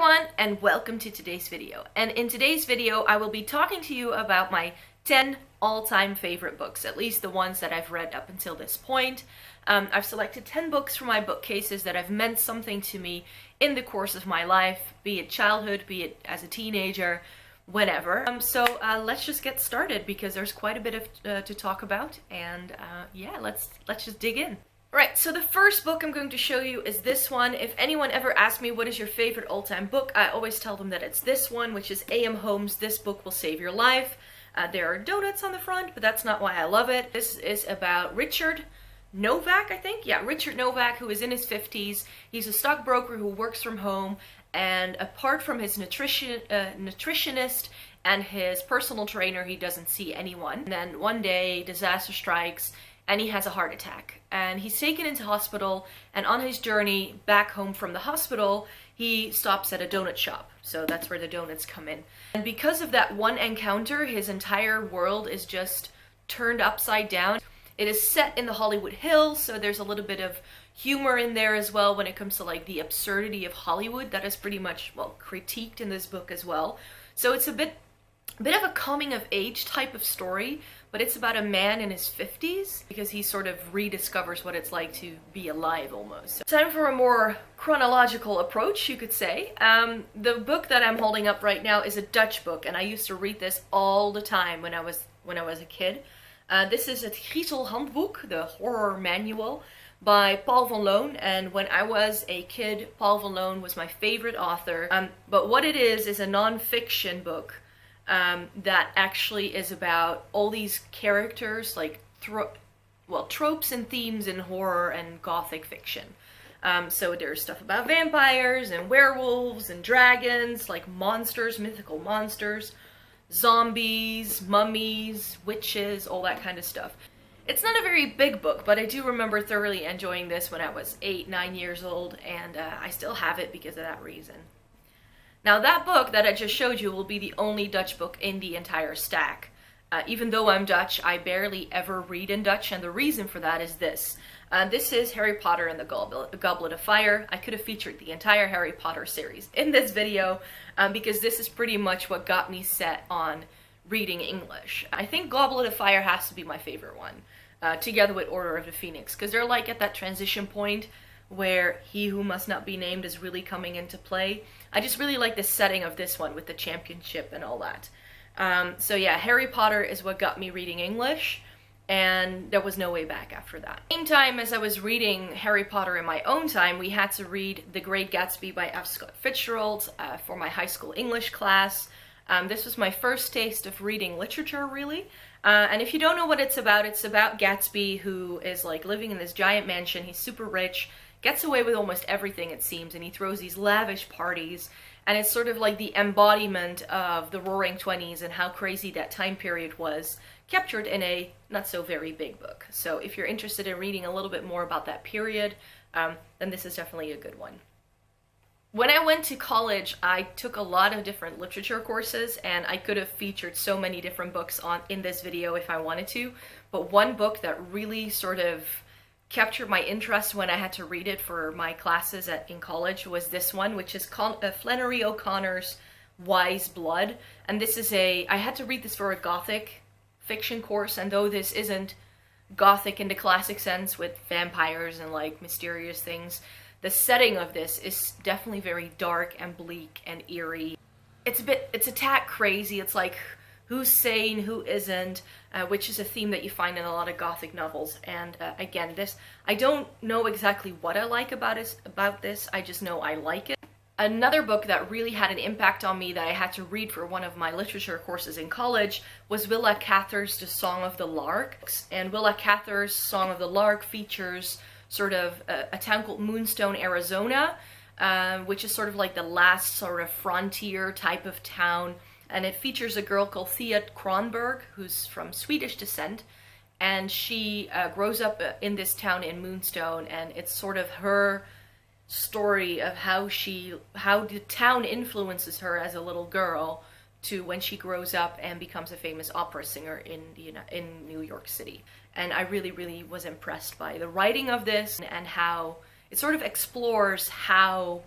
everyone, and welcome to today's video. And in today's video, I will be talking to you about my 10 all-time favorite books, at least the ones that I've read up until this point. I've selected 10 books from my bookcases that have meant something to me in the course of my life, be it childhood, be it as a teenager, whenever. So let's just get started because there's quite a bit of to talk about, and yeah, let's just dig in. Right, so the first book I'm going to show you is this one. If anyone ever asks me what is your favorite all-time book, I always tell them that it's this one, which is A.M. Home's This Book Will Save Your Life. There are donuts on the front, but that's not why I love it. This is about Richard Novak, I think? Yeah, Richard Novak, who is in his 50s. He's a stockbroker who works from home, and apart from his nutritionist and his personal trainer, he doesn't see anyone. And then one day, disaster strikes, and he has a heart attack. And he's taken into hospital, and on his journey back home from the hospital, he stops at a donut shop. So that's where the donuts come in. And because of that one encounter, his entire world is just turned upside down. It is set in the Hollywood Hills, so there's a little bit of humor in there as well when it comes to like the absurdity of Hollywood. That is pretty much, well, critiqued in this book as well. So it's a bit of a coming of age type of story, but it's about a man in his 50s because he sort of rediscovers what it's like to be alive almost. So time for a more chronological approach, you could say. The book that I'm holding up right now is a Dutch book, and I used to read this all the time when I was a kid. This is Het Griezelhandboek, the horror manual, by Paul van Loon, and when I was a kid, Paul van Loon was my favorite author. But what it is a non-fiction book that actually is about all these characters, like tropes and themes in horror and gothic fiction. So there's stuff about vampires and werewolves and dragons, like monsters, mythical monsters, zombies, mummies, witches, all that kind of stuff. It's not a very big book, but I do remember thoroughly enjoying this when I was 8-9 years old, and I still have it because of that reason. Now that book that I just showed you will be the only Dutch book in the entire stack. Even though I'm Dutch, I barely ever read in Dutch, and the reason for that is this. This is Harry Potter and the Goblet of Fire. I could have featured the entire Harry Potter series in this video because this is pretty much what got me set on reading English. I think Goblet of Fire has to be my favorite one, together with Order of the Phoenix, because they're like at that transition point where He Who Must Not Be Named is really coming into play. I just really like the setting of this one with the championship and all that. So yeah, Harry Potter is what got me reading English, and there was no way back after that. Same time as I was reading Harry Potter in my own time, we had to read The Great Gatsby by F. Scott Fitzgerald for my high school English class. This was my first taste of reading literature, really. And if you don't know what it's about Gatsby, who is like living in this giant mansion. He's super rich, gets away with almost everything, it seems, and he throws these lavish parties, and it's sort of like the embodiment of the Roaring Twenties and how crazy that time period was, captured in a not so very big book. So if you're interested in reading a little bit more about that period, then this is definitely a good one. When I went to college, I took a lot of different literature courses, and I could have featured so many different books in this video if I wanted to, but one book that really sort of captured my interest when I had to read it for my classes in college was this one, which is Flannery O'Connor's Wise Blood. And this is I had to read this for a gothic fiction course, and though this isn't gothic in the classic sense with vampires and like mysterious things, the setting of this is definitely very dark and bleak and eerie. It's a tad crazy. It's like, who's sane, who isn't, which is a theme that you find in a lot of gothic novels. And again, I don't know exactly what I like about this, I just know I like it. Another book that really had an impact on me that I had to read for one of my literature courses in college was Willa Cather's The Song of the Lark. And Willa Cather's Song of the Lark features sort of a town called Moonstone, Arizona, which is sort of like the last sort of frontier type of town. And it features a girl called Thea Kronberg, who's from Swedish descent, and she grows up in this town in Moonstone, and it's sort of her story of how the town influences her as a little girl to when she grows up and becomes a famous opera singer in New York City. And I really, really was impressed by the writing of this and how it sort of explores how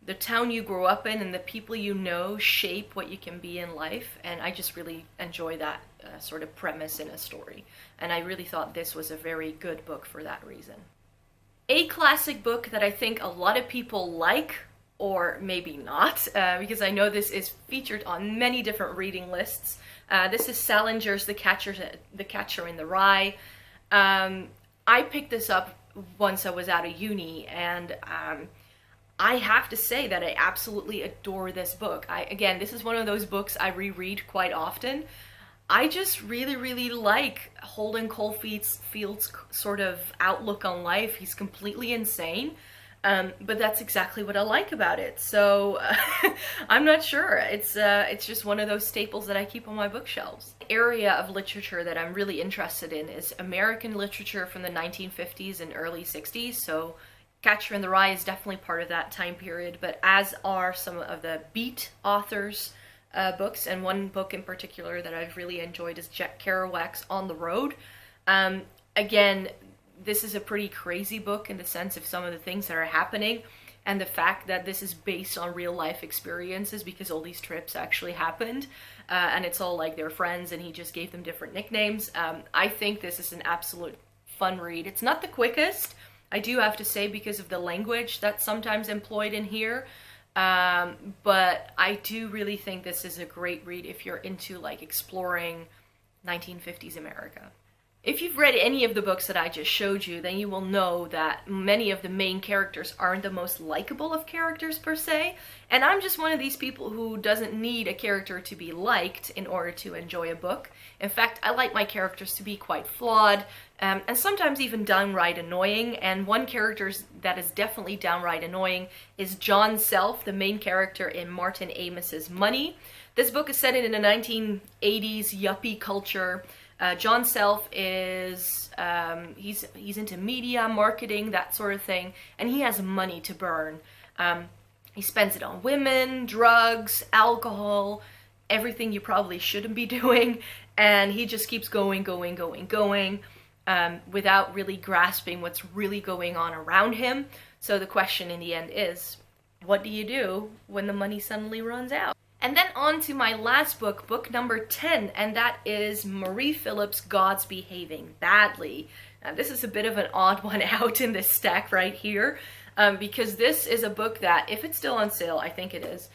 the town you grow up in and the people you know shape what you can be in life, and I just really enjoy that sort of premise in a story, and I really thought this was a very good book for that reason. A classic book that I think a lot of people like, or maybe not, because I know this is featured on many different reading lists. This is Salinger's The Catcher in the Rye. I picked this up once I was out of uni, and I have to say that I absolutely adore this book. Again, this is one of those books I reread quite often. I just really, really like Holden Caulfield's sort of outlook on life. He's completely insane, but that's exactly what I like about it. So I'm not sure. It's just one of those staples that I keep on my bookshelves. The area of literature that I'm really interested in is American literature from the 1950s and early 60s. So Catcher in the Rye is definitely part of that time period, but as are some of the beat authors' books, and one book in particular that I've really enjoyed is Jack Kerouac's On the Road. Again, this is a pretty crazy book in the sense of some of the things that are happening, and the fact that this is based on real life experiences because all these trips actually happened, and it's all like their friends and he just gave them different nicknames. I think this is an absolute fun read. It's not the quickest, I do have to say, because of the language that's sometimes employed in here, but I do really think this is a great read if you're into like exploring 1950s America. If you've read any of the books that I just showed you, then you will know that many of the main characters aren't the most likable of characters per se, and I'm just one of these people who doesn't need a character to be liked in order to enjoy a book. In fact, I like my characters to be quite flawed, and sometimes even downright annoying, and one character that is definitely downright annoying is John Self, the main character in Martin Amis's Money. This book is set in the 1980s yuppie culture. John Self is, he's into media, marketing, that sort of thing, and he has money to burn. He spends it on women, drugs, alcohol, everything you probably shouldn't be doing, and he just keeps going, without really grasping what's really going on around him. So the question in the end is, what do you do when the money suddenly runs out? And then on to my last book, book number 10, and that is Marie Phillips' Gods Behaving Badly. Now, this is a bit of an odd one out in this stack right here, because this is a book that, if it's still on sale, I think it is,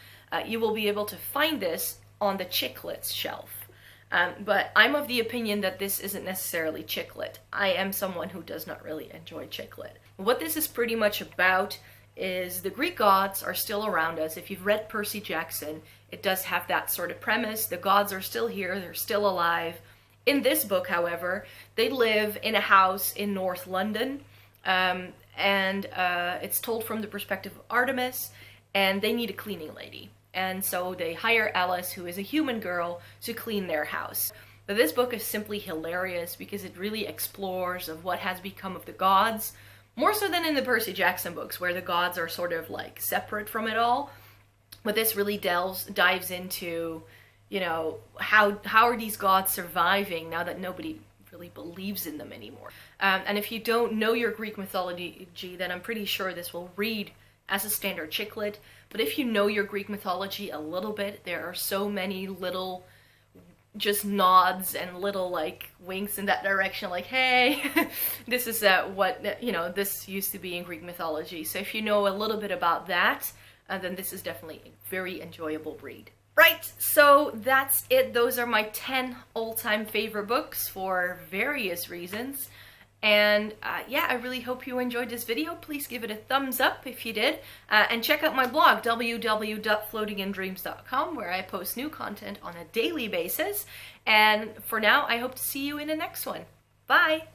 you will be able to find this on the chick lit shelf. But I'm of the opinion that this isn't necessarily chick lit. I am someone who does not really enjoy chick lit. What this is pretty much about is the Greek gods are still around us. If you've read Percy Jackson, it does have that sort of premise. The gods are still here, they're still alive. In this book, however, they live in a house in North London, and it's told from the perspective of Artemis, and they need a cleaning lady. And so they hire Alice, who is a human girl, to clean their house. But this book is simply hilarious because it really explores of what has become of the gods, more so than in the Percy Jackson books, where the gods are sort of like separate from it all. But this really dives into, you know, how are these gods surviving now that nobody really believes in them anymore. And if you don't know your Greek mythology, then I'm pretty sure this will read as a standard chick lit. But if you know your Greek mythology a little bit, there are so many little just nods and little like winks in that direction, like, hey, this is what, you know, this used to be in Greek mythology. So if you know a little bit about that, then this is definitely a very enjoyable read. Right, so that's it. Those are my 10 all-time favorite books for various reasons. And yeah, I really hope you enjoyed this video. Please give it a thumbs up if you did. And check out my blog, www.floatingindreams.com, where I post new content on a daily basis. And for now, I hope to see you in the next one. Bye!